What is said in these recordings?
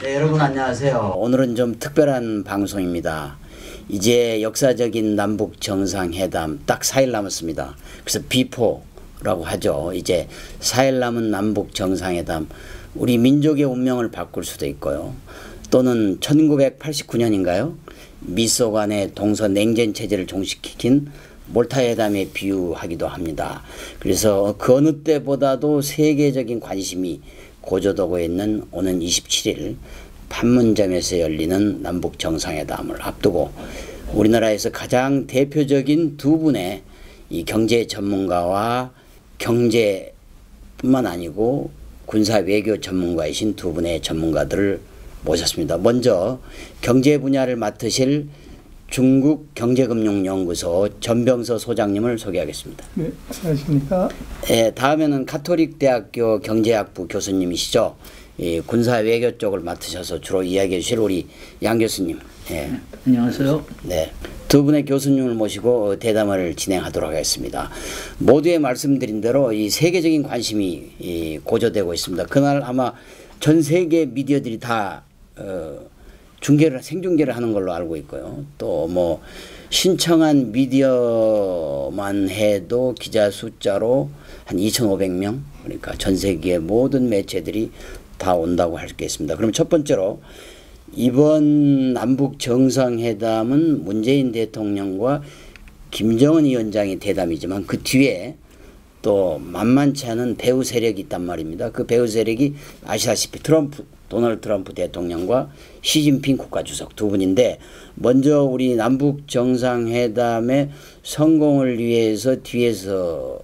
네, 여러분 안녕하세요. 오늘은 좀 특별한 방송입니다. 이제 역사적인 남북 정상회담 딱 4일 남았습니다. 그래서 비포라고 하죠. 이제 4일 남은 남북 정상회담, 우리 민족의 운명을 바꿀 수도 있고요. 또는 1989년인가요? 미소 간의 동서 냉전 체제를 종식시킨 몰타 회담에 비유하기도 합니다. 그래서 그 어느 때보다도 세계적인 관심이 고조되고 있는 오는 27일 판문점에서 열리는 남북 정상회담을 앞두고 우리나라에서 가장 대표적인 두 분의 이 경제 전문가와 경제뿐만 아니고 군사 외교 전문가이신 두 분의 전문가들을 모셨습니다. 먼저 경제 분야를 맡으실 중국 경제금융연구소 전병서 소장님을 소개하겠습니다. 네, 안녕하십니까. 예, 다음에는 가톨릭대학교 경제학부 교수님이시죠. 이 군사 외교 쪽을 맡으셔서 주로 이야기해 주실 우리 양 교수님. 예. 안녕하세요. 네, 두 분의 교수님을 모시고 대담을 진행하도록 하겠습니다. 모두에 말씀드린 대로 이 세계적인 관심이 고조되고 있습니다. 그날 아마 전 세계 미디어들이 다 생중계를 하는 걸로 알고 있고요. 또 뭐 신청한 미디어만 해도 기자 숫자로 한 2,500명, 그러니까 전 세계의 모든 매체들이 다 온다고 할 수 있겠습니다. 그럼 첫 번째로 이번 남북 정상회담은 문재인 대통령과 김정은 위원장의 대담이지만 그 뒤에 또 만만치 않은 배후 세력이 있단 말입니다. 그 배후 세력이 아시다시피 도널드 트럼프 대통령과 시진핑 국가주석 두 분인데, 먼저 우리 남북 정상회담의 성공을 위해서 뒤에서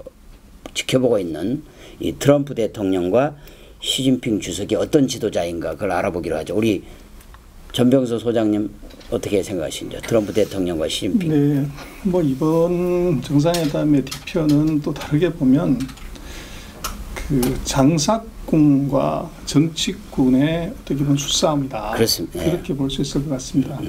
지켜보고 있는 이 트럼프 대통령과 시진핑 주석이 어떤 지도자인가 그걸 알아보기로 하죠. 우리 전병서 소장님 어떻게 생각하시는지, 트럼프 대통령과 시진핑. 네, 뭐 이번 정상회담의 뒤편은 또 다르게 보면 그 장사꾼과 정치꾼의 어떻게 보면 수싸움이다. 그렇습니다. 그렇게 볼 수 있을 것 같습니다.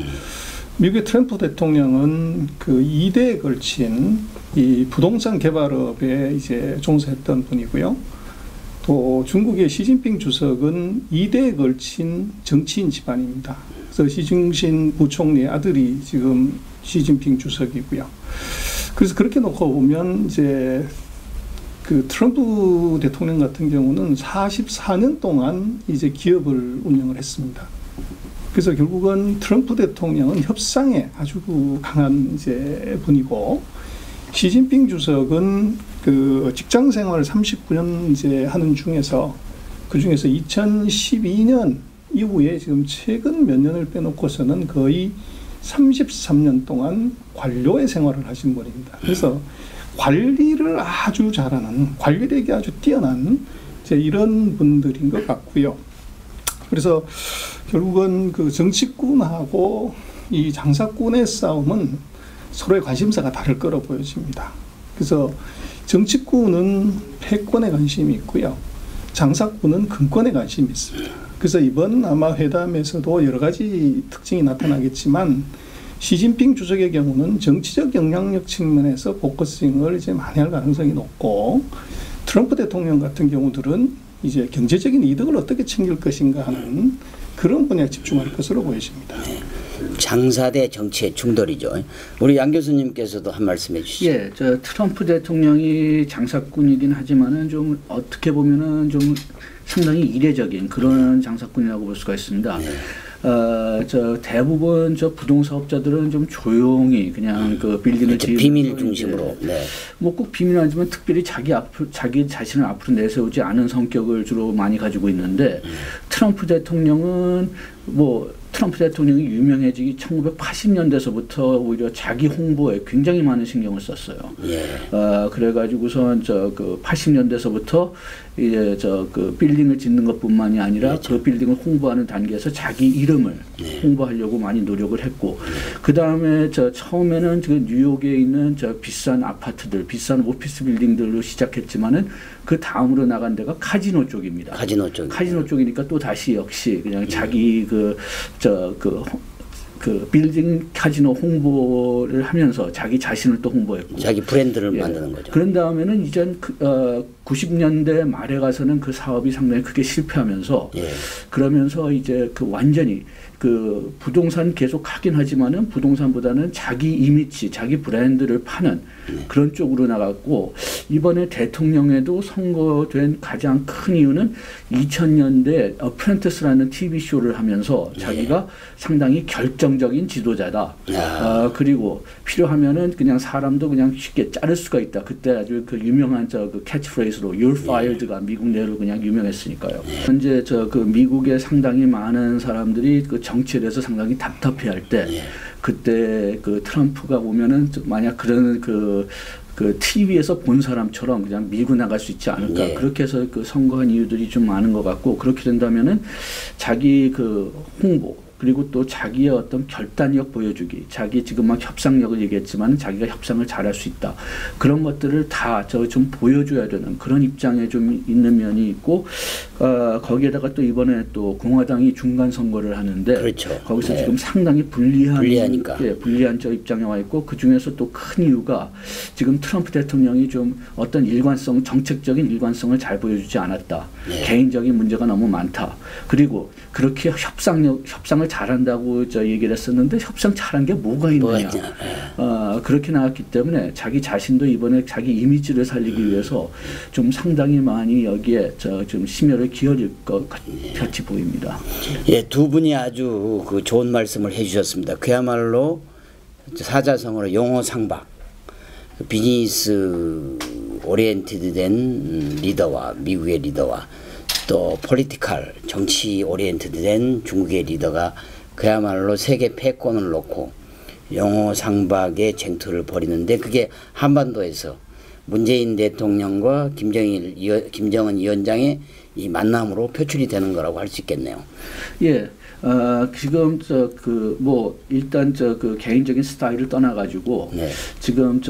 미국의 트럼프 대통령은 그 2대에 걸친 이 부동산 개발업에 이제 종사했던 분이고요. 또 중국의 시진핑 주석은 2대에 걸친 정치인 집안입니다. 그래서 시중신 부총리의 아들이 지금 시진핑 주석이고요. 그래서 그렇게 놓고 보면 이제 그 트럼프 대통령 같은 경우는 44년 동안 이제 기업을 운영을 했습니다. 그래서 결국은 트럼프 대통령은 협상에 아주 강한 이제 분이고, 시진핑 주석은 그 직장 생활을 39년 이제 하는 중에서 그 중에서 2012년 이후에 지금 최근 몇 년을 빼놓고서는 거의 33년 동안 관료의 생활을 하신 분입니다. 그래서 관리를 아주 잘하는, 관리력이 아주 뛰어난 이제 이런 분들인 것 같고요. 그래서 결국은 그 정치꾼하고 이 장사꾼의 싸움은 서로의 관심사가 다를 거로 보여집니다. 그래서 정치꾼은 패권에 관심이 있고요. 장사꾼은 금권에 관심이 있습니다. 그래서 이번 아마 회담에서도 여러 가지 특징이 나타나겠지만, 시진핑 주석의 경우는 정치적 영향력 측면에서 포커싱을 이제 많이 할 가능성이 높고, 트럼프 대통령 같은 경우들은 이제 경제적인 이득을 어떻게 챙길 것인가 하는 그런 분야에 집중할 것으로 보여집니다. 장사 대 정치의 충돌이죠. 우리 양 교수님께서도 한 말씀 해주시죠. 예, 저 트럼프 대통령이 장사꾼이긴 하지만은 좀 어떻게 보면은 좀 상당히 이례적인 그런 장사꾼이라고 볼 수가 있습니다. 저 대부분 저 부동산업자들은 좀 조용히 그냥 그 빌딩을 지은 비밀 중심으로. 네. 뭐 꼭 비밀은 아니지만 특별히 자기 자신을 앞으로 내세우지 않은 성격을 주로 많이 가지고 있는데, 트럼프 대통령은 트럼프 대통령이 유명해지기 1980년대서부터 오히려 자기 홍보에 굉장히 많은 신경을 썼어요. 예. 그래가지고선 그 80년대서부터 이제 그 빌딩을 짓는 것뿐만이 아니라 그렇죠. 그 빌딩을 홍보하는 단계에서 자기 이름을 홍보하려고 많이 노력을 했고, 그 다음에 처음에는 그 뉴욕에 있는 비싼 아파트들, 비싼 오피스 빌딩들로 시작했지만은 그 다음으로 나간 데가 카지노 쪽입니다. 카지노 쪽이니까 또 다시 역시 그냥 자기 그 빌딩 카지노 홍보를 하면서 자기 자신을 또 홍보했고 자기 브랜드를 예. 만드는 거죠. 그런 다음에는 이젠 90년대 말에 가서는 그 사업이 상당히 크게 실패하면서 예. 그러면서 이제 그 완전히 그 부동산 계속 하긴 하지만은 부동산보다는 자기 이미지, 자기 브랜드를 파는 그런 쪽으로 나갔고 이번에 대통령에도 선거된 가장 큰 이유는 2000년대 어프렌티스라는 TV 쇼를 하면서 자기가 상당히 결정적인 지도자다. 그리고 필요하면은 그냥 사람도 그냥 쉽게 자를 수가 있다. 그때 아주 그 유명한 그 캐치프레이즈로 You're fired가 미국 내로 그냥 유명했으니까요. 현재 그 미국의 상당히 많은 사람들이 그 정치에 대해서 상당히 답답해할 때 그때 그 트럼프가 오면은 만약 그런 그 TV에서 본 사람처럼 그냥 밀고 나갈 수 있지 않을까. 예. 그렇게 해서 그 선거한 이유들이 좀 많은 것 같고 그렇게 된다면은 자기 그 홍보 그리고 또 자기의 어떤 결단력 보여주기, 자기 지금 막 협상력을 얘기했지만 자기가 협상을 잘할 수 있다. 그런 것들을 다 좀 보여줘야 되는 그런 입장에 좀 있는 면이 있고 거기에다가 또 이번에 또 공화당이 중간 선거를 하는데 그렇죠. 거기서 네. 지금 상당히 불리한 저 입장에 와 있고 그 중에서 또 큰 이유가 지금 트럼프 대통령이 좀 어떤 정책적인 일관성을 잘 보여주지 않았다. 네. 개인적인 문제가 너무 많다. 그리고 그렇게 협상을 잘한다고 얘기를 했었는데 협상 잘한 게 뭐가 있느냐. 그렇게 나왔기 때문에 자기 자신도 이번에 자기 이미지를 살리기 위해서 좀 상당히 많이 여기에 좀 심혈을 기울일 것 같이 보입니다. 예, 두 분이 아주 그 좋은 말씀을 해주셨습니다. 그야말로 사자성어로 용어 상박, 비즈니스 오리엔티드된 리더와 미국의 리더와 또 폴리티컬 정치 오리엔티드된 중국의 리더가 그야말로 세계 패권을 놓고 영호 상박의 쟁투를 벌이는데 그게 한반도에서 문재인 대통령과 김정은 위원장의 이 만남으로 표출이 되는 거라고 할 수 있겠네요. 예. 지금 일단 그 개인적인 스타일을 떠나가지고 네. 지금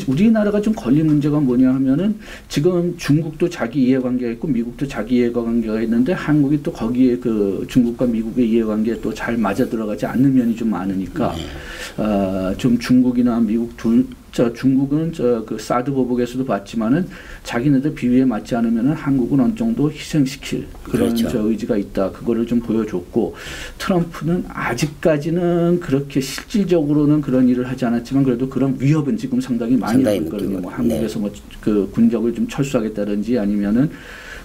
우리나라가 좀 걸린 문제가 뭐냐 하면은 지금 중국도 자기 이해관계가 있고 미국도 자기 이해관계가 있는데 한국이 또 거기에 그 중국과 미국의 이해관계에 또 잘 맞아 들어가지 않는 면이 좀 많으니까 좀 중국이나 미국 중국은 그 사드 보복에서도 봤지만은 자기네들 비위에 맞지 않으면은 한국은 어느 정도 희생시킬 그런 그렇죠. 의지가 있다. 그거를 좀 보여줬고 트럼프는 아직까지는 그렇게 실질적으로는 그런 일을 하지 않았지만 그래도 그런 위협은 지금 상당히 많이 하고 있거든요. 뭐 한국에서 뭐 그 군적을 좀 철수하겠다든지 아니면은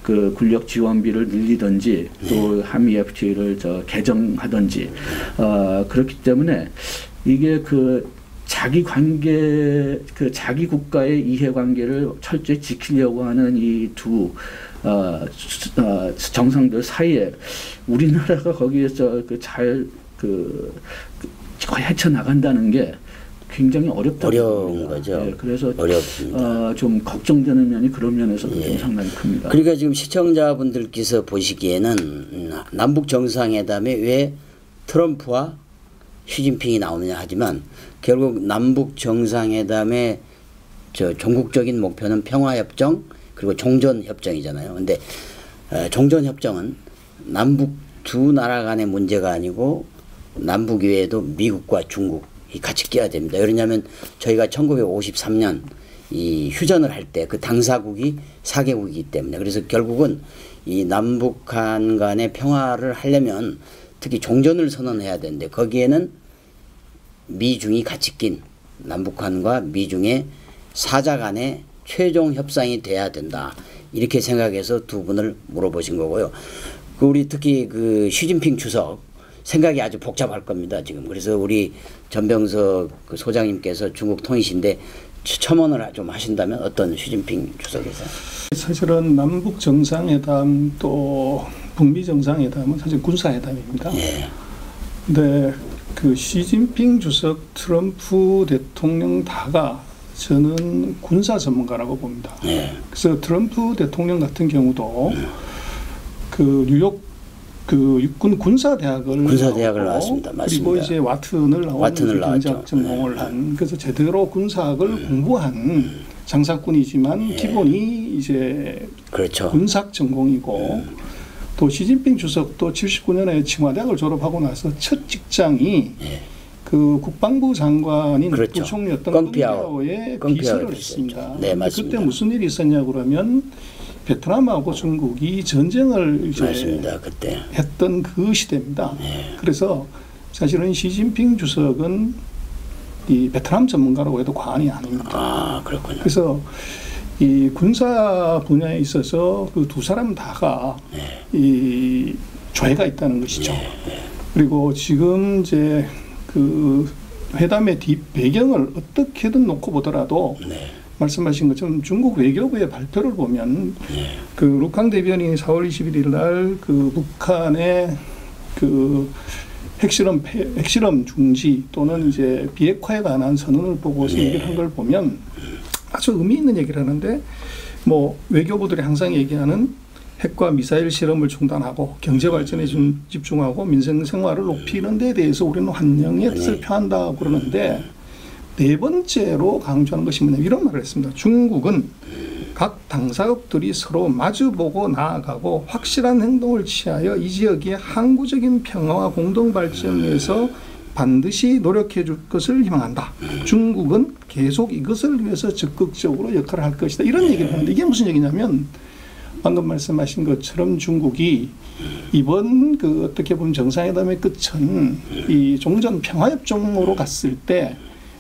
그 군력 지원비를 늘리든지 또 한미 FTA를 개정하든지 그렇기 때문에 이게 자기 관계, 자기 국가의 이해관계를 철저히 지키려고 하는 이 두 정상들 사이에 우리나라가 거기에서 헤쳐나간다는 게 굉장히 어려운 거죠. 네, 그래서 어렵습니다. 좀 걱정되는 면이 그런 면에서도 좀 상당히 큽니다. 그러니까 지금 시청자분들께서 보시기에는 남북 정상회담에 왜 트럼프와 시진핑이 나오느냐 하지만 결국 남북 정상회담의 종국적인 목표는 평화협정 그리고 종전협정이잖아요. 근데 종전협정은 남북 두 나라 간의 문제가 아니고 남북 외에도 미국과 중국이 같이 껴야 됩니다. 왜냐하면 저희가 1953년 이 휴전을 할 때 그 당사국이 4개국이기 때문에 그래서 결국은 이 남북한 간의 평화를 하려면 특히 종전을 선언해야 되는데 거기에는 미중이 같이 낀 남북한과 미중의 사자 간의 최종 협상이 돼야 된다. 이렇게 생각해서 두 분을 물어보신 거고요. 우리 특히 그 시진핑 주석 생각이 아주 복잡할 겁니다. 지금. 그래서 우리 전병석 그 소장님께서 중국 통이신데 첨언을 좀 하신다면 어떤 시진핑 주석에서? 사실은 남북 정상회담 또 북미 정상회담은 사실 군사회담입니다. 근데 그 시진핑 주석, 트럼프 대통령 다가 저는 군사 전문가라고 봅니다. 그래서 트럼프 대통령 같은 경우도 그 뉴욕 그 육군 군사대학을 나왔습니다. 맞습니다. 그리고 이제 와튼을 경제학 전공을 한 그래서 제대로 군사학을 공부한 장사꾼이지만 기본이 이제 그렇죠. 군사학 전공이고 또 시진핑 주석도 79년에 청와대학을 졸업하고 나서 첫 직장이 그 국방부 장관인 그렇죠. 부총리였던 껑피아오의 비서를 했습니다. 네, 맞습니다. 그때 무슨 일이 있었냐고 그러면 베트남하고 중국이 전쟁을 이제 맞습니다. 그때 했던 그 시대입니다. 그래서 사실은 시진핑 주석은 이 베트남 전문가라고 해도 과언이 아닙니다. 아, 그렇군요. 그래서 이 군사 분야에 있어서 그 두 사람 다가 이 조예가 있다는 것이죠. 그리고 지금 이제 그 회담의 뒷 배경을 어떻게든 놓고 보더라도 말씀하신 것처럼 중국 외교부의 발표를 보면 그 루캉 대변인이 4월 21일 날 그 북한의 그 핵실험 중지 또는 이제 비핵화에 관한 선언을 보고서 얘기를 한 걸 보면 아주 의미 있는 얘기를 하는데 뭐 외교부들이 항상 얘기하는 핵과 미사일 실험을 중단하고 경제 발전에 좀 집중하고 민생 생활을 높이는 데 대해서 우리는 환영의 뜻을 표한다 그러는데 네 번째로 강조하는 것이 뭐냐면 이런 말을 했습니다. 중국은 각 당사국들이 서로 마주보고 나아가고 확실한 행동을 취하여 이 지역의 항구적인 평화와 공동 발전을 위해서 반드시 노력해 줄 것을 희망한다. 중국은 계속 이것을 위해서 적극적으로 역할을 할 것이다. 이런 얘기를 하는데 이게 무슨 얘기냐면 방금 말씀하신 것처럼 중국이 이번 그 어떻게 보면 정상회담의 끝은 이 종전 평화협정으로 갔을 때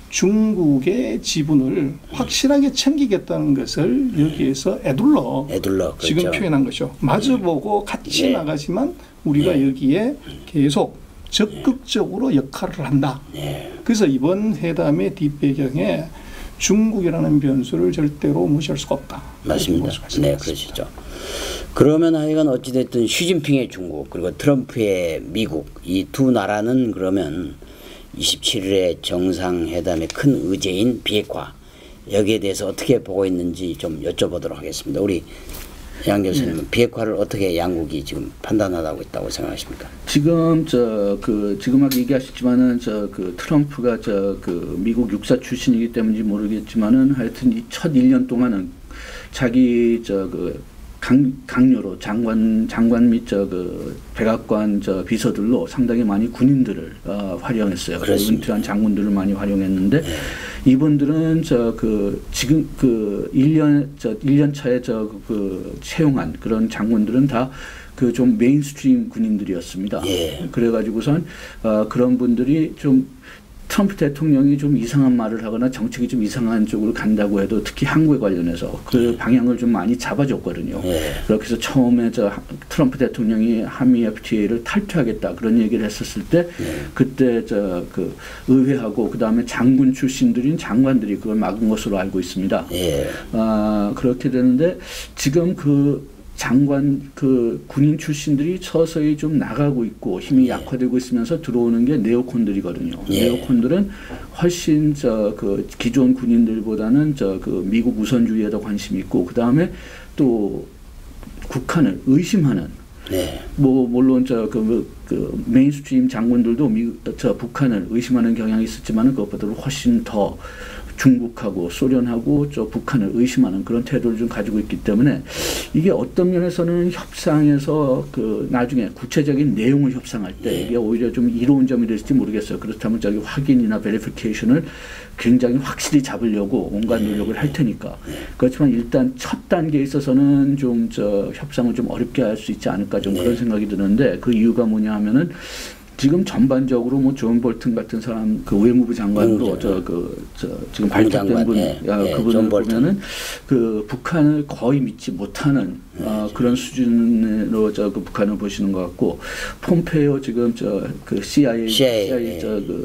중국의 지분을 확실하게 챙기겠다는 것을 여기에서 애둘러 그렇죠. 지금 표현한 것이죠. 마주보고 같이 나가지만 우리가 여기에 계속 적극적으로 역할을 한다. 그래서 이번 회담의 뒷배경에 중국이라는 변수를 절대로 무시할 수가 없다. 맞습니다. 네, 그러시죠. 그러면 하여간 어찌됐든 시진핑의 중국 그리고 트럼프의 미국 이 두 나라는 그러면 27일에 정상회담의 큰 의제인 비핵화 여기에 대해서 어떻게 보고 있는지 좀 여쭤보도록 하겠습니다. 우리 양 교수님은 비핵화를 어떻게 양국이 지금 판단하고 있다고 생각하십니까? 지금 지금 막 얘기하셨지만은 트럼프가 미국 육사 출신이기 때문인지 모르겠지만은 하여튼 이 첫 1년 동안은 자기 강요로 장관 및 백악관 비서들로 상당히 많이 군인들을 활용했어요. 은퇴한 장군들을 많이 활용했는데 이분들은 지금 1년 차에 채용한 그런 장군들은 다 그 좀 메인스트림 군인들이었습니다. 그래가지고선 그런 분들이 좀 트럼프 대통령이 좀 이상한 말을 하거나 정책이 좀 이상한 쪽으로 간다고 해도 특히 항구에 관련해서 그 방향을 좀 많이 잡아줬거든요. 그렇게 해서 처음에 트럼프 대통령이 한미 FTA를 탈퇴하겠다 그런 얘기를 했었을 때 그때 의회하고 그 다음에 장군 출신들인 장관들이 그걸 막은 것으로 알고 있습니다. 그렇게 되는데 지금 군인 출신들이 서서히 좀 나가고 있고 힘이 약화되고 있으면서 들어오는 게 네오콘들이거든요. 네오콘들은 훨씬 기존 군인들보다는 미국 우선주의에 더 관심이 있고 그 다음에 또 북한을 의심하는 물론 메인스트림 장군들도 북한을 의심하는 경향이 있었지만은 그것보다 훨씬 더 중국하고 소련하고 북한을 의심하는 그런 태도를 좀 가지고 있기 때문에 이게 어떤 면에서는 협상에서 나중에 구체적인 내용을 협상할 때 이게 오히려 좀 이로운 점이 될지 모르겠어요. 그렇다면 확인이나 베리피케이션을 굉장히 확실히 잡으려고 온갖 노력을 할 테니까. 그렇지만 일단 첫 단계에 있어서는 좀 협상을 좀 어렵게 할 수 있지 않을까 좀 그런 생각이 드는데 그 이유가 뭐냐 하면은 지금 전반적으로 뭐 존 볼튼 같은 사람 외무부 장관으로 지금 발탁된 분 그분을 보면은 북한을 거의 믿지 못하는 그런 수준으로 북한을 보시는 것 같고 폼페이오 지금 CIA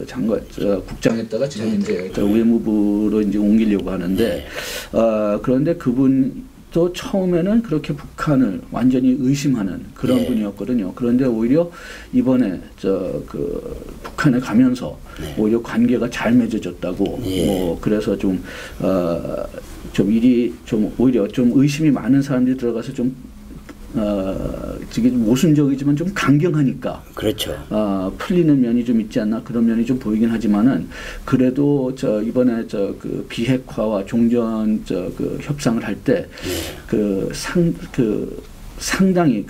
장관 국장했다가 지금 이제 외무부로 이제 옮기려고 하는데 그런데 그분 또 처음에는 그렇게 북한을 완전히 의심하는 그런 분이었거든요. 그런데 오히려 이번에 북한에 가면서 오히려 관계가 잘 맺어졌다고 그래서 좀 일이 좀 오히려 좀 의심이 많은 사람들이 들어가서 좀 지금 모순적이지만 좀 강경하니까 그렇죠. 풀리는 면이 좀 있지 않나 그런 면이 좀 보이긴 하지만은 그래도 이번에 비핵화와 종전 협상을 할 때 상당히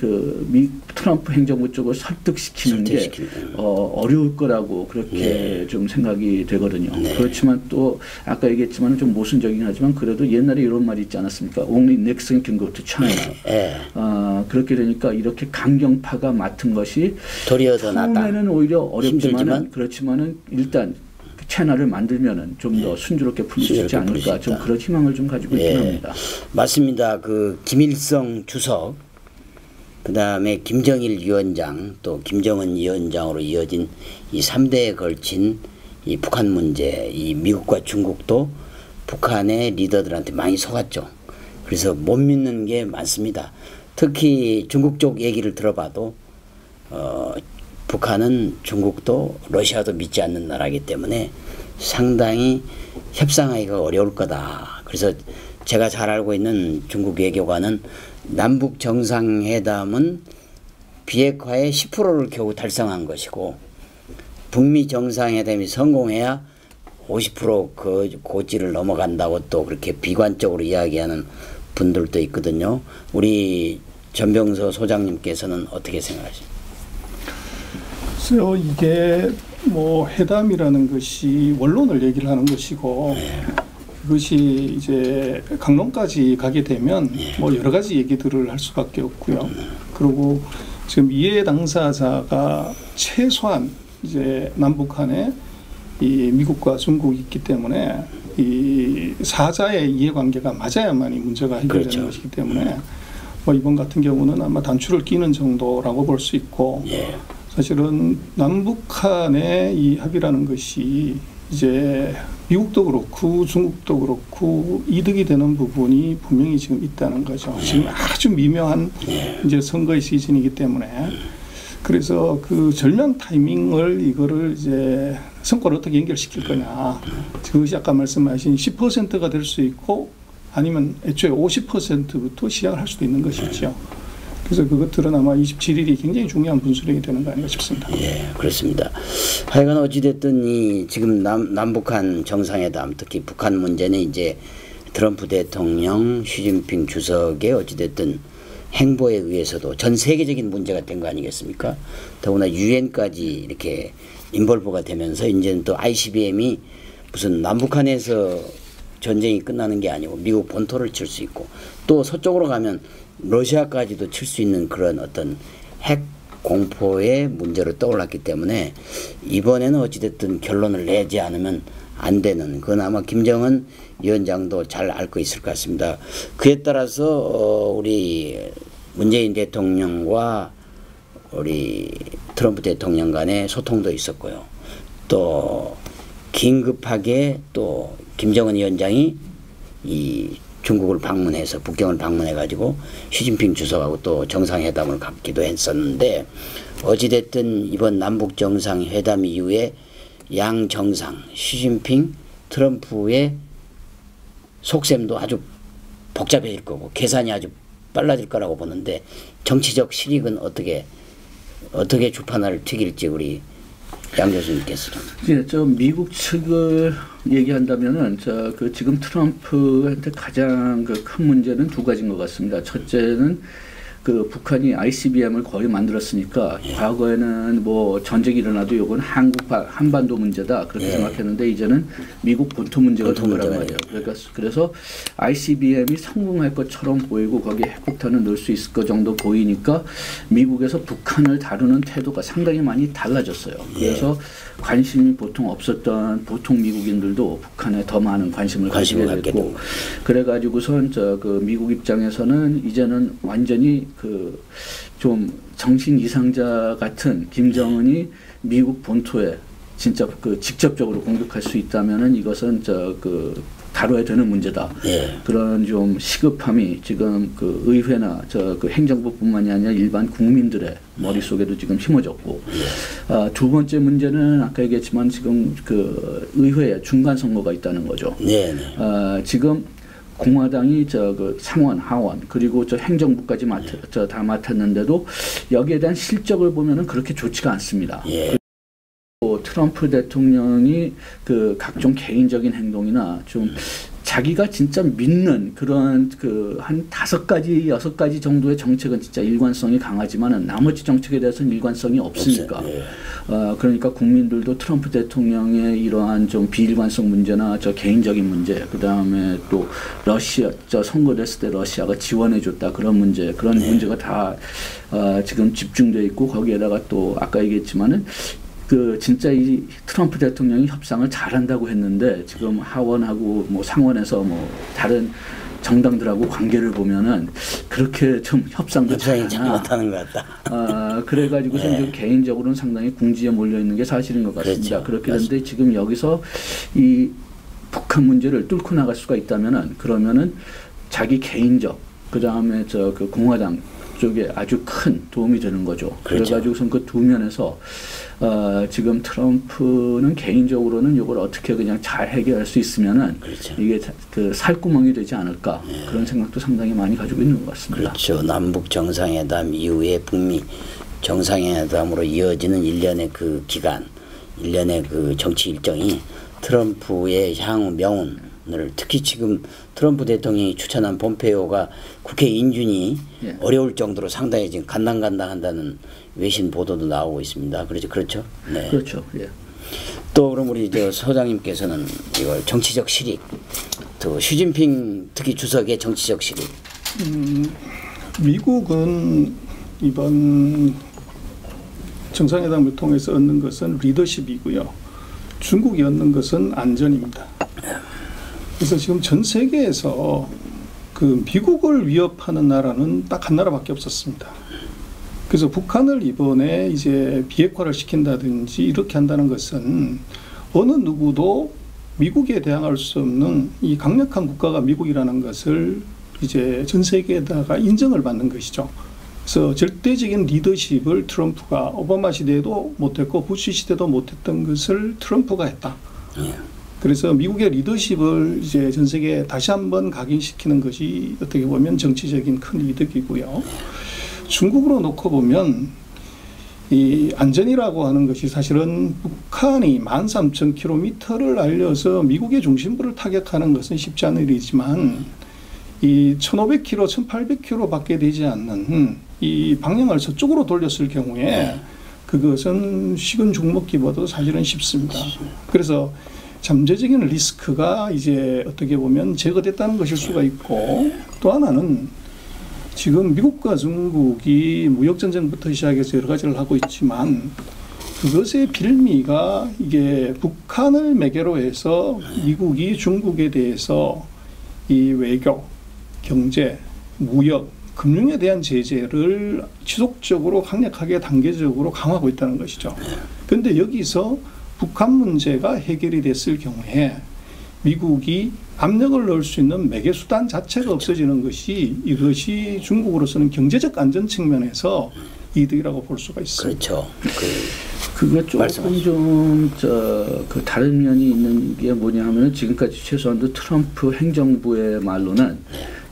트럼프 행정부 쪽을 설득시키는 게 어려울 거라고 그렇게 네. 좀 생각이 되거든요. 네. 그렇지만 또 아까 얘기했지만 좀 모순적이긴 하지만 그래도 옛날에 이런 말이 있지 않았습니까? Only Nixon can go to China. 네. 그렇게 되니까 이렇게 강경파가 맡은 것이 처음에는 오히려 어렵지만은 그렇지만은 일단 채널을 만들면은 좀 더 순조롭게 풀릴 수 있지 않을까 좀 그런 희망을 좀 가지고 있긴 합니다. 맞습니다. 그 김일성 주석, 그 다음에 김정일 위원장, 또 김정은 위원장으로 이어진 이 3대에 걸친 이 북한 문제, 이 미국과 중국도 북한의 리더들한테 많이 속았죠. 그래서 못 믿는 게 많습니다. 특히 중국 쪽 얘기를 들어봐도 북한은 중국도 러시아도 믿지 않는 나라이기 때문에 상당히 협상하기가 어려울 거다. 그래서 제가 잘 알고 있는 중국 외교관은 남북 정상회담은 비핵화의 10%를 겨우 달성한 것이고 북미 정상회담이 성공해야 50% 그 고지를 넘어간다고 또 그렇게 비관적으로 이야기하는 분들도 있거든요. 우리 전병서 소장님께서는 어떻게 생각하십니까? 글쎄요, 이게 뭐 회담이라는 것이 원론을 얘기를 하는 것이고 그것이 이제 강론까지 가게 되면 뭐 여러 가지 얘기들을 할 수밖에 없고요. 그리고 지금 이해 당사자가 최소한 이제 남북한에 이 미국과 중국이 있기 때문에 이 사자의 이해관계가 맞아야만 이 문제가 해결되는 그렇죠. 것이기 때문에 뭐 이번 같은 경우는 아마 단추를 끼는 정도라고 볼 수 있고 사실은 남북한의 이 합의라는 것이 이제 미국도 그렇고 중국도 그렇고 이득이 되는 부분이 분명히 지금 있다는 거죠. 지금 아주 미묘한 이제 선거의 시즌이기 때문에 그래서 그 절묘한 타이밍을 이거를 이제 성과를 어떻게 연결시킬 거냐. 그것이 아까 말씀하신 10%가 될 수 있고 아니면 애초에 50%부터 시작을 할 수도 있는 것이죠. 그래서 그것들은 아마 27일이 굉장히 중요한 분수령이 되는 거 아닌가 싶습니다. 예, 그렇습니다. 하여간 어찌됐든 이 지금 남북한 정상회담, 특히 북한 문제는 이제 트럼프 대통령, 시진핑 주석의 어찌됐든 행보에 의해서도 전 세계적인 문제가 된 거 아니겠습니까? 더구나 유엔까지 이렇게 인볼브가 되면서 이제는 또 ICBM이 무슨 남북한에서 전쟁이 끝나는 게 아니고 미국 본토를 칠 수 있고 또 서쪽으로 가면 러시아까지도 칠 수 있는 그런 어떤 핵 공포의 문제로 떠올랐기 때문에 이번에는 어찌됐든 결론을 내지 않으면 안 되는 그건 아마 김정은 위원장도 잘 알고 있을 것 같습니다. 그에 따라서 우리 문재인 대통령과 우리 트럼프 대통령 간의 소통도 있었고요. 또 긴급하게 또 김정은 위원장이 이 중국을 방문해서 북경을 방문해 가지고 시진핑 주석하고 또 정상회담을 갖기도 했었는데 어찌됐든 이번 남북 정상회담 이후에 양 정상 시진핑 트럼프의 속셈도 아주 복잡해질 거고 계산이 아주 빨라질 거라고 보는데 정치적 실익은 어떻게 주판을 튀길지 우리 양 교수님께서 좀. 예, 저 미국 측을 얘기한다면은 그 지금 트럼프한테 가장 그 큰 문제는 두 가지인 것 같습니다. 첫째는 그 북한이 ICBM을 거의 만들었으니까 과거에는 뭐 전쟁이 일어나도 이건 한반도 문제다 그렇게 생각했는데 이제는 미국 본토 문제가 된 거란 말이에요. 그래서 ICBM이 성공할 것처럼 보이고 거기에 핵폭탄을 넣을 수 있을 것 정도 보이니까 미국에서 북한을 다루는 태도가 상당히 많이 달라졌어요. 그래서 관심이 보통 없었던 보통 미국인들도 북한에 더 많은 관심을 가지게 됐고 그래가지고선 그 미국 입장에서는 이제는 완전히 그 좀 정신 이상자 같은 김정은이 미국 본토에 진짜 그 직접적으로 공격할 수 있다면은 이것은 그 다뤄야 되는 문제다. 그런 좀 시급함이 지금 그 의회나 그 행정부뿐만이 아니라 일반 국민들의 머릿속에도 지금 심어졌고 두 번째 문제는 아까 얘기했지만 지금 그 의회에 중간 선거가 있다는 거죠. 지금 공화당이 그 상원, 하원 그리고 행정부까지 다 맡았는데도 여기에 대한 실적을 보면은 그렇게 좋지가 않습니다. 트럼프 대통령이 그 각종 개인적인 행동이나 좀 자기가 진짜 믿는 그런 그 한 5가지, 6가지 정도의 정책은 진짜 일관성이 강하지만은 나머지 정책에 대해서는 일관성이 없으니까. 그러니까 국민들도 트럼프 대통령의 이러한 좀 비일관성 문제나 저 개인적인 문제, 그 다음에 또 러시아, 저 선거됐을 때 러시아가 지원해줬다 그런 문제, 그런 문제가 다 지금 집중되어 있고 거기에다가 또 아까 얘기했지만은 그 진짜 이 트럼프 대통령이 협상을 잘한다고 했는데 지금 하원하고 뭐 상원에서 뭐 다른 정당들하고 관계를 보면은 그렇게 좀 협상이 잘 못하는 것 같다. 그래가지고서 좀 개인적으로는 상당히 궁지에 몰려 있는 게 사실인 것 같습니다. 그렇죠. 그렇게 되는데 지금 여기서 이 북한 문제를 뚫고 나갈 수가 있다면은 그러면은 자기 개인적 그 다음에 저 그 공화당 쪽에 아주 큰 도움이 되는 거죠. 그렇죠. 그래가지고선 그 두 면에서 지금 트럼프는 개인적으로는 이걸 어떻게 그냥 잘 해결할 수 있으면은 그렇죠. 이게 그 살구멍이 되지 않을까 그런 생각도 상당히 많이 가지고 있는 것 같습니다. 그렇죠. 남북 정상회담 이후에 북미 정상회담으로 이어지는 일련의 그 기간, 일련의 그 정치 일정이 트럼프의 향후 명운을 특히 지금 트럼프 대통령이 추천한 폼페이오가 국회 인준이 어려울 정도로 상당히 지금 간당간당한다는 외신 보도도 나오고 있습니다. 그렇죠. 네. 그렇죠. 예. 또 그럼 우리 저 소장님께서는 이걸 정치적 실익, 또 시진핑 특히 주석의 정치적 실익. 미국은 이번 정상회담을 통해서 얻는 것은 리더십이고요. 중국이 얻는 것은 안전입니다. 그래서 지금 전 세계에서 그 미국을 위협하는 나라는 딱 한 나라밖에 없었습니다. 그래서 북한을 이번에 이제 비핵화를 시킨다든지 이렇게 한다는 것은 어느 누구도 미국에 대항할 수 없는 이 강력한 국가가 미국이라는 것을 이제 전 세계에다가 인정을 받는 것이죠. 그래서 절대적인 리더십을 트럼프가 오바마 시대에도 못했고 부시 시대도 못했던 것을 트럼프가 했다. 그래서 미국의 리더십을 이제 전 세계에 다시 한번 각인시키는 것이 어떻게 보면 정치적인 큰 이득이고요. 중국으로 놓고 보면 이 안전이라고 하는 것이 사실은 북한이 13,000km를 알려서 미국의 중심부를 타격하는 것은 쉽지 않은 일이지만 이 1,500km, 1,800km 밖에 되지 않는 이 방향을 저쪽으로 돌렸을 경우에 그것은 식은 죽 먹기보다도 사실은 쉽습니다. 그래서 잠재적인 리스크가 이제 어떻게 보면 제거됐다는 것일 수가 있고 또 하나는 지금 미국과 중국이 무역전쟁부터 시작해서 여러 가지를 하고 있지만 그것의 빌미가 이게 북한을 매개로 해서 미국이 중국에 대해서 이 외교, 경제, 무역, 금융에 대한 제재를 지속적으로 강력하게 단계적으로 강화하고 있다는 것이죠. 그런데 여기서 북한 문제가 해결이 됐을 경우에 미국이 압력을 넣을 수 있는 매개수단 자체가 없어지는 것이 이것이 중국으로서는 경제적 안전 측면에서 이득이라고 볼 수가 있습니다. 그렇죠. 그게 조금 좀 그 다른 면이 있는 게 뭐냐면 지금까지 최소한도 트럼프 행정부의 말로는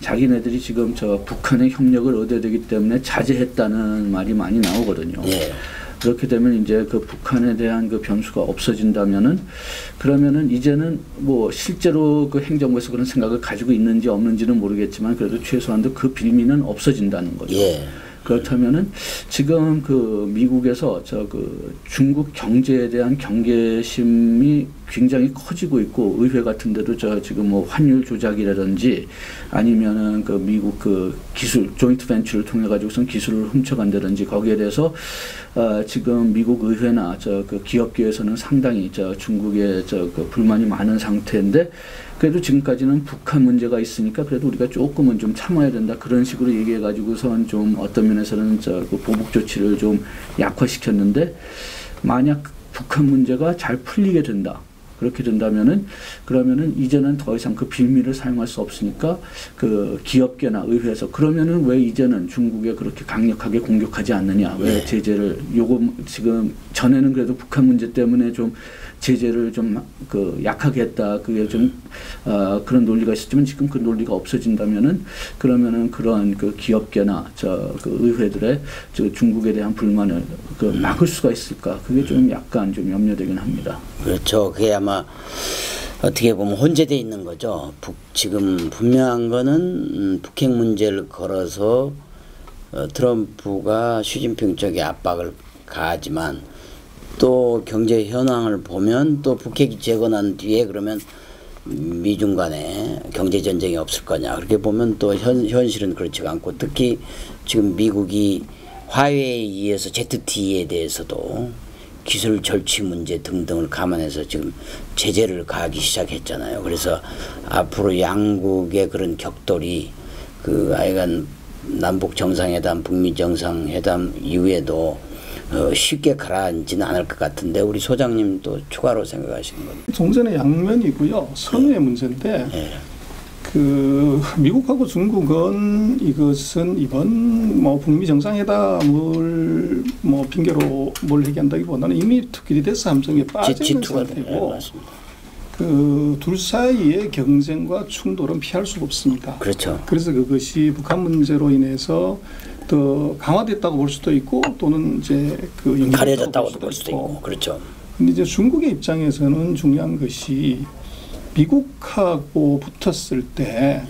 자기네들이 지금 저 북한의 협력을 얻어야 되기 때문에 자제했다는 말이 많이 나오거든요. 그렇게 되면 이제 그 북한에 대한 그 변수가 없어진다면은 그러면은 이제는 뭐 실제로 그 행정부에서 그런 생각을 가지고 있는지 없는지는 모르겠지만 그래도 최소한도 그 빌미는 없어진다는 거죠. 그렇다면은 지금 그 미국에서 저 그 중국 경제에 대한 경계심이 굉장히 커지고 있고 의회 같은 데도 저 지금 뭐 환율 조작이라든지 아니면은 그 미국 그 기술 조인트 벤처를 통해 가지고선 기술을 훔쳐간다든지 거기에 대해서 지금 미국 의회나 저 그 기업계에서는 상당히 저 중국에 저 그 불만이 많은 상태인데 그래도 지금까지는 북한 문제가 있으니까 그래도 우리가 조금은 좀 참아야 된다 그런 식으로 얘기해 가지고선 좀 어떤 면에서는 저 그 보복 조치를 좀 약화시켰는데 만약 북한 문제가 잘 풀리게 된다. 그렇게 된다면은 그러면은 이제는 더 이상 그 빌미를 사용할 수 없으니까 그 기업계나 의회에서 그러면은 왜 이제는 중국에 그렇게 강력하게 공격하지 않느냐 왜 제재를 요거 지금 전에는 그래도 북한 문제 때문에 좀 제재를 좀 그 약하게 했다 그게 좀 그런 논리가 있었지만 지금 그 논리가 없어진다면은 그러면은 그런 그 기업계나 저 그 의회들의 저 중국에 대한 불만을 그 막을 수가 있을까 그게 좀 약간 좀 염려되긴 합니다. 그렇죠. 그게 아마 어떻게 보면 혼재돼 있는 거죠. 지금 분명한 거는 북핵 문제를 걸어서 트럼프가 시진핑 쪽에 압박을 가하지만 또 경제 현황을 보면 또 북핵이 재건한 뒤에 그러면 미중 간에 경제 전쟁이 없을 거냐. 그렇게 보면 또 현실은 그렇지가 않고 특히 지금 미국이 화웨이에 의해서 ZTE에 대해서도 기술 절취 문제 등등을 감안해서 지금 제재를 가하기 시작했잖아요. 그래서 앞으로 양국의 그런 격돌이 그 하여간 남북 정상회담, 북미 정상회담 이후에도 쉽게 가라앉지는 않을 것 같은데 우리 소장님 또 추가로 생각하시는 겁니다. 동전의 양면이고요. 선의의 문제인데 그 미국하고 중국은 이것은 이번 뭐 북미 정상회담을 뭐 핑계로 뭘 얘기한다기보다는 이미 투키디데스 함정에 빠져 있는 상태고 그 둘 사이의 경쟁과 충돌은 피할 수가 없습니다. 그렇죠. 그래서 그것이 북한 문제로 인해서 더 강화됐다고 볼 수도 있고 또는 이제 그 가려졌다고 볼 수도 있고 그렇죠. 근데 이제 중국의 입장에서는 중요한 것이 미국하고 붙었을 때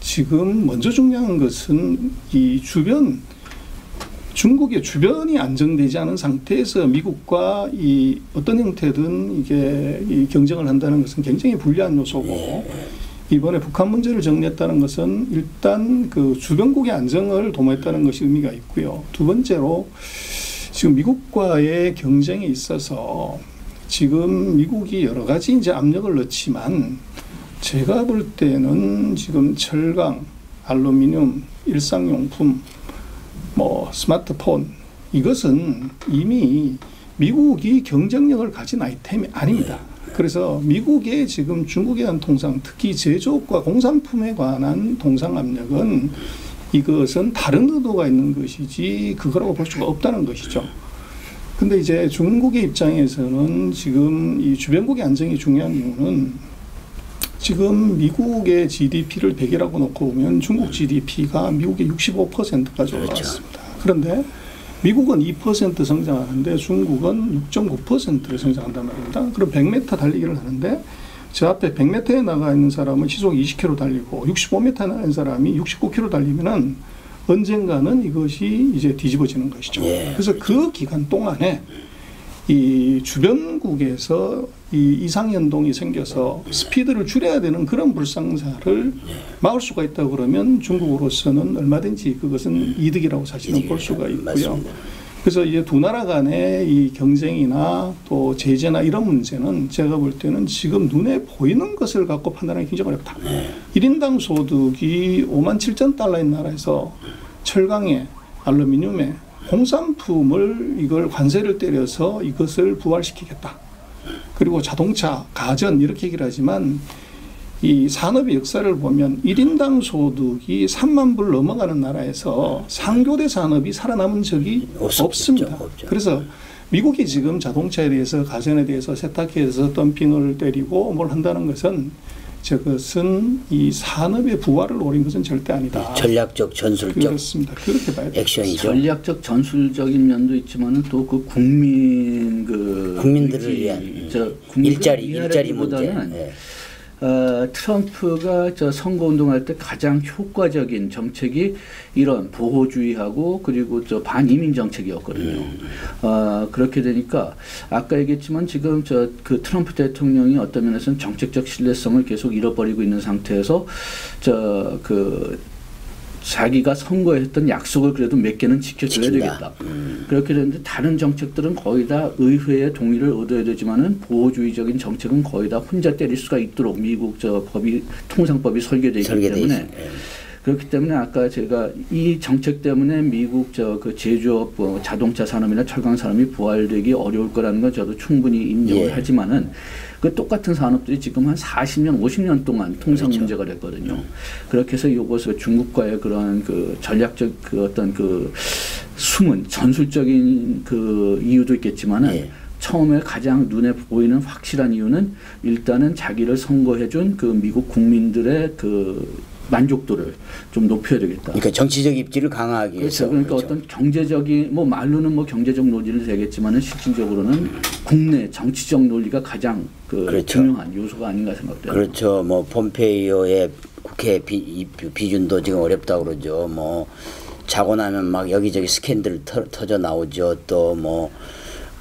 지금 먼저 중요한 것은 이 주변 중국의 주변이 안정되지 않은 상태에서 미국과 이 어떤 형태든 이게 이 경쟁을 한다는 것은 굉장히 불리한 요소고 이번에 북한 문제를 정리했다는 것은 일단 그 주변국의 안정을 도모했다는 것이 의미가 있고요. 두 번째로 지금 미국과의 경쟁에 있어서 지금 미국이 여러 가지 이제 압력을 넣지만 제가 볼 때는 지금 철강, 알루미늄, 일상용품, 뭐 스마트폰 이것은 이미 미국이 경쟁력을 가진 아이템이 아닙니다. 그래서 미국의 지금 중국에 대한 통상, 특히 제조업과 공산품에 관한 통상 압력은 이것은 다른 의도가 있는 것이지 그거라고 볼 수가 없다는 것이죠. 근데 이제 중국의 입장에서는 지금 이 주변국의 안정이 중요한 이유는 지금 미국의 GDP를 100이라고 놓고 보면 중국 GDP가 미국의 65%까지 올라왔습니다. 그런데 미국은 2% 성장하는데 중국은 6.9%를 성장한단 말입니다. 그럼 100m 달리기를 하는데 저 앞에 100m에 나가 있는 사람은 시속 20km 달리고 65m에 나가 있는 사람이 69km 달리면은 언젠가는 이것이 이제 뒤집어지는 것이죠. 그래서 그 기간 동안에 이 주변국에서 이 이상연동이 생겨서 스피드를 줄여야 되는 그런 불상사를 막을 수가 있다고 그러면 중국으로서는 얼마든지 그것은 이득이라고 사실은 볼 수가 있고요. 맞습니다. 그래서 이제 두 나라 간의 이 경쟁이나 또 제재나 이런 문제는 제가 볼 때는 지금 눈에 보이는 것을 갖고 판단하기 굉장히 어렵다. 1인당 소득이 57,000달러인 나라에서 철강에 알루미늄에 공산품을 이걸 관세를 때려서 이것을 부활시키겠다. 그리고 자동차, 가전 이렇게 얘기를 하지만 이 산업의 역사를 보면 1인당 소득이 3만 불 넘어가는 나라에서 상교대 산업이 살아남은 적이 없습니다. 없죠. 그래서 미국이 지금 자동차에 대해서 가전에 대해서 세탁기에 대해서 덤핑을 때리고 뭘 한다는 것은 저것은 이 산업의 부활을 노린 것은 절대 아니다. 전략적 전술적 그렇습니다. 그렇게 봐야 액션이죠. 전략적 전술적인 면도 있지만은 또 그 국민들을 위한 일자리 문제. 트럼프가 저 선거 운동할 때 가장 효과적인 정책이 이런 보호주의하고 그리고 저 반이민 정책이었거든요. 그렇게 되니까 아까 얘기했지만 지금 저 그 트럼프 대통령이 어떤 면에서는 정책적 신뢰성을 계속 잃어버리고 있는 상태에서 저 그 자기가 선거했던 약속을 그래도 몇 개는 지켜줘야 되겠다. 그렇게 되는데 다른 정책들은 거의 다 의회의 동의를 얻어야 되지만은 보호주의적인 정책은 거의 다 혼자 때릴 수가 있도록 미국 저 통상법이 설계되어 있기 때문에 그렇기 때문에 아까 제가 이 정책 때문에 미국 저 그 제조업 자동차 산업이나 철강 산업이 부활되기 어려울 거라는 건 저도 충분히 인정을 하지만은 그 똑같은 산업들이 지금 한 40년, 50년 동안 통상 문제가 됐거든요. 그렇게 해서 이것을 중국과의 그런 그 전략적 그 어떤 그 숨은 전술적인 그 이유도 있겠지만은 처음에 가장 눈에 보이는 확실한 이유는 일단은 자기를 선거해준 그 미국 국민들의 그 만족도를 좀 높여야 되겠다. 그러니까 정치적 입지를 강화하기 위해서. 그렇죠. 그러니까 그렇죠. 어떤 경제적인 뭐 말로는 뭐 경제적 논리는 되겠지만은 실질적으로는 국내 정치적 논리가 가장 그렇죠. 중요한 요소가 아닌가 생각돼요. 그렇죠. 뭐 폼페이오의 국회 비준도 지금 어렵다고 그러죠. 뭐 자고 나면 막 여기저기 스캔들 터져 나오죠. 또 뭐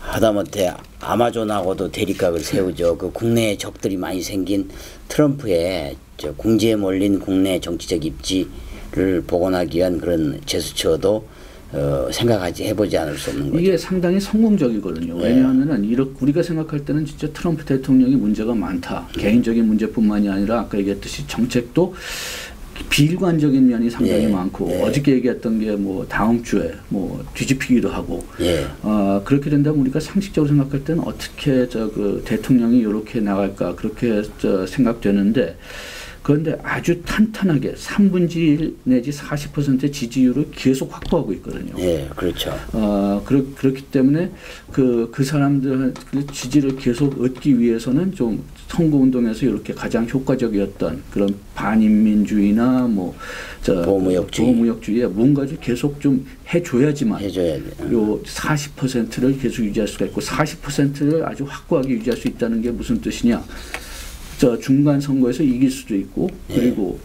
하다못해 아마존하고도 대립각을 세우죠. 그 국내에 적들이 많이 생긴 트럼프의 궁지에 몰린 국내 정치적 입지를 복원하기 위한 그런 제스처도 생각하지 해보지 않을 수 없는 거죠. 이게 상당히 성공적이거든요. 네. 왜냐하면 이렇게 우리가 생각할 때는 진짜 트럼프 대통령이 문제가 많다. 개인적인 문제뿐만이 아니라 아까 얘기했듯이 정책도 비일관적인 면이 상당히 많고 어저께 얘기했던 게 뭐 다음 주에 뭐 뒤집히기도 하고 그렇게 된다면 우리가 상식적으로 생각할 때는 어떻게 그 대통령이 이렇게 나갈까 그렇게 생각되는데 그런데 아주 탄탄하게 3분의 1 내지 40%의 지지율을 계속 확보하고 있거든요. 예, 그렇죠. 그렇기 때문에 그 사람들 지지를 계속 얻기 위해서는 좀 선거운동에서 이렇게 가장 효과적이었던 그런 반인민주의나 뭐 보호무역주의에 뭔가를 계속 좀 해줘야지만 해줘야 돼. 요 40%를 계속 유지할 수가 있고 40%를 아주 확고하게 유지할 수 있다는 게 무슨 뜻이냐? 중간 선거에서 이길 수도 있고 그리고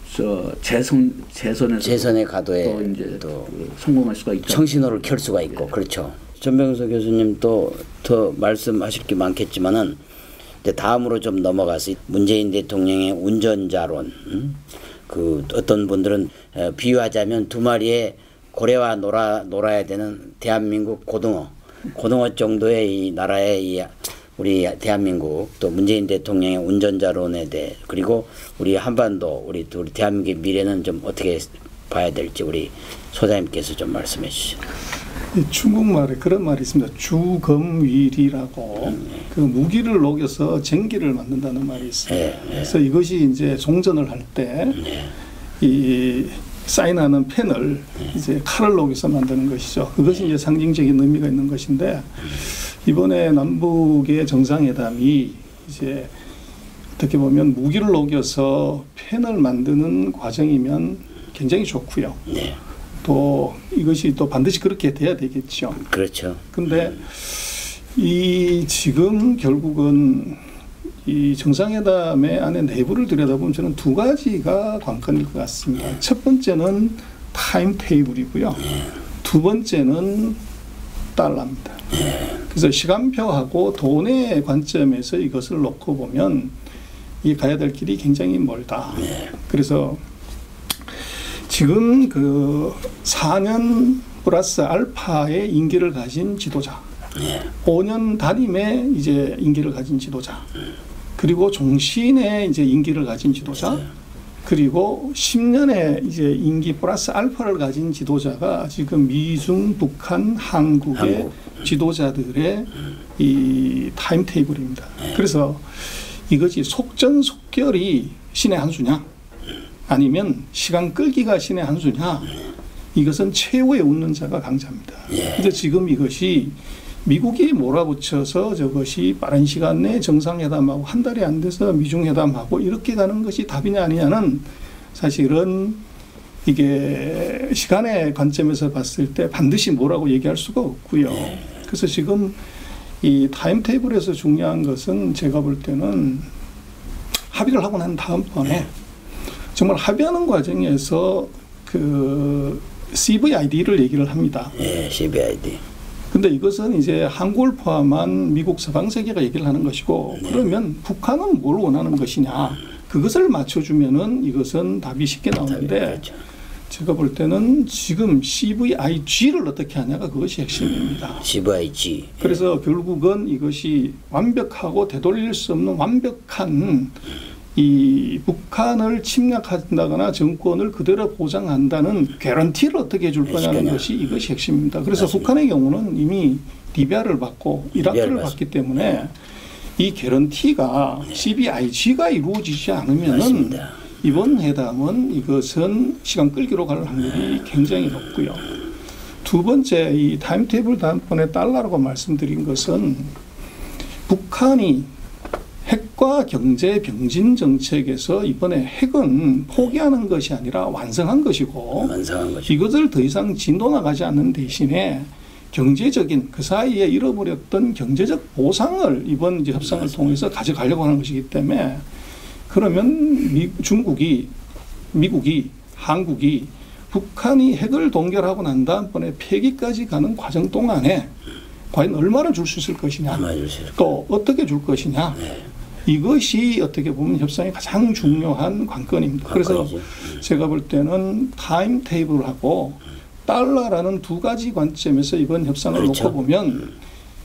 재선에 가도에 또 이제 또 성공할 수가 있다. 청신호를 켤 수가 있고 그렇죠. 전병서 교수님 또 더 말씀하실 게 많겠지만은 이제 다음으로 좀 넘어가서 문재인 대통령의 운전자론. 그 어떤 분들은 비유하자면 두 마리의 고래와 놀아야 되는 대한민국 고등어 정도의 이 나라의 이 우리 대한민국 또 문재인 대통령의 운전자론에 대해 그리고 우리 한반도 우리 대한민국의 미래는 좀 어떻게 봐야 될지 우리 소장님께서 좀 말씀해 주시죠. 중국말에 그런 말이 있습니다. 주검위리라고 그 무기를 녹여서 쟁기를 만든다는 말이 있습니다. 그래서 이것이 이제 종전을 할 때 이 사인하는 펜을 이제 칼을 녹여서 만드는 것이죠. 그것이 이제 상징적인 의미가 있는 것인데 이번에 남북의 정상회담이 이제 어떻게 보면 무기를 녹여서 펜을 만드는 과정이면 굉장히 좋고요. 또 이것이 또 반드시 그렇게 돼야 되겠죠. 그렇죠. 근데 이 지금 결국은 이 정상회담의 안에 내부를 들여다보면 저는 두 가지가 관건일 것 같습니다. 첫 번째는 타임 테이블이고요. 두 번째는 달러입니다. 그래서 시간표하고 돈의 관점에서 이것을 놓고 보면 이 가야 될 길이 굉장히 멀다. 그래서 지금 그 4년 플러스 알파의 임기를 가진 지도자, 5년 단임의 이제 임기를 가진 지도자, 그리고 종신의 이제 임기를 가진 지도자, 그리고 10년의 이제 임기 플러스 알파를 가진 지도자가 지금 미중, 북한, 한국의 지도자들의 이 타임 테이블입니다. 그래서 이것이 속전속결이 신의 한 수냐, 아니면 시간 끌기가 신의 한 수냐, 이것은 최후의 웃는 자가 강자입니다. 그래서 지금 이것이 미국이 몰아붙여서 저것이 빠른 시간 내에 정상회담하고 한 달이 안 돼서 미중회담하고 이렇게 가는 것이 답이냐 아니냐는 사실은 이게 시간의 관점에서 봤을 때 반드시 뭐라고 얘기할 수가 없고요. 그래서 지금 이 타임테이블에서 중요한 것은 제가 볼 때는 합의를 하고 난 다음번에 정말 합의하는 과정에서 그 CVID를 얘기를 합니다. CVID. 근데 이것은 이제 한국을 포함한 미국 서방 세계가 얘기를 하는 것이고 그러면 북한은 뭘 원하는 것이냐 그것을 맞춰주면은 이것은 답이 쉽게 나오는데 제가 볼 때는 지금 CVIG를 어떻게 하냐가 그것이 핵심입니다. CVIG. 그래서 결국은 이것이 완벽하고 되돌릴 수 없는 완벽한 이 북한을 침략한다거나 정권을 그대로 보장한다는 개런티를 어떻게 줄 거냐는 것이 이것이 핵심입니다. 그래서 맞습니다. 북한의 경우는 이미 리비아를 받고 이라크를 받기 때문에 이 개런티가 CVIG가 이루어지지 않으면은 맞습니다. 이번 회담은 이것은 시간 끌기로 갈 확률이 굉장히 높고요. 두 번째 이 타임테이블 다음번에 달러라고 말씀드린 것은 북한이 핵과 경제 병진 정책에서 이번에 핵은 포기하는 것이 아니라 완성한 것이고 완성한 것이고. 이것을 더 이상 진도 나가지 않는 대신에 경제적인 그 사이에 잃어버렸던 경제적 보상을 이번 이제 협상을 통해서 가져가려고 하는 것이기 때문에 그러면 중국이 미국이 한국이 북한이 핵을 동결하고 난 다음번에 폐기까지 가는 과정 동안에 과연 얼마나 줄 수 있을 것이냐 또 어떻게 줄 것이냐 네. 이것이 어떻게 보면 협상의 가장 중요한 관건입니다. 그래서 제가 볼 때는 타임 테이블하고 달러라는 두 가지 관점에서 이번 협상을 그렇죠. 놓고 보면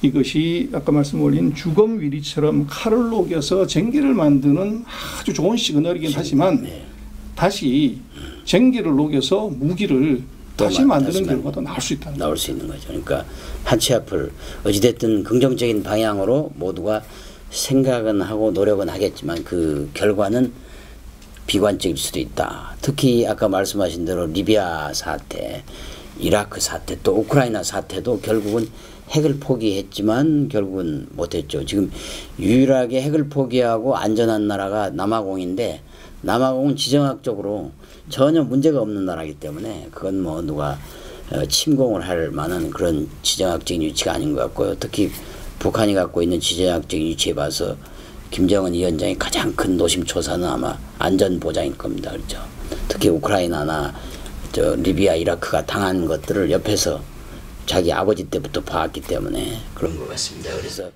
이것이 아까 말씀 올린 주검위리처럼 칼을 녹여서 쟁기를 만드는 아주 좋은 시그널이긴 하지만 네. 다시 쟁기를 녹여서 무기를 다시 만드는 결과도 나올 수 있다는 나올 수 있는 거죠. 그러니까 한치 앞을 어찌됐든 긍정적인 방향으로 모두가 생각은 하고 노력은 하겠지만 그 결과는 비관적일 수도 있다. 특히 아까 말씀하신 대로 리비아 사태, 이라크 사태, 또 우크라이나 사태도 결국은 핵을 포기했지만 결국은 못했죠. 지금 유일하게 핵을 포기하고 안전한 나라가 남아공인데 남아공은 지정학적으로 전혀 문제가 없는 나라이기 때문에 그건 뭐 누가 침공을 할 만한 그런 지정학적인 위치가 아닌 것 같고요. 특히 북한이 갖고 있는 지정학적인 위치에 봐서 김정은 위원장의 가장 큰 노심초사는 아마 안전보장일 겁니다. 그렇죠. 특히 우크라이나나 리비아, 이라크가 당한 것들을 옆에서 자기 아버지 때부터 봐왔기 때문에 그런 것 같습니다. 그래서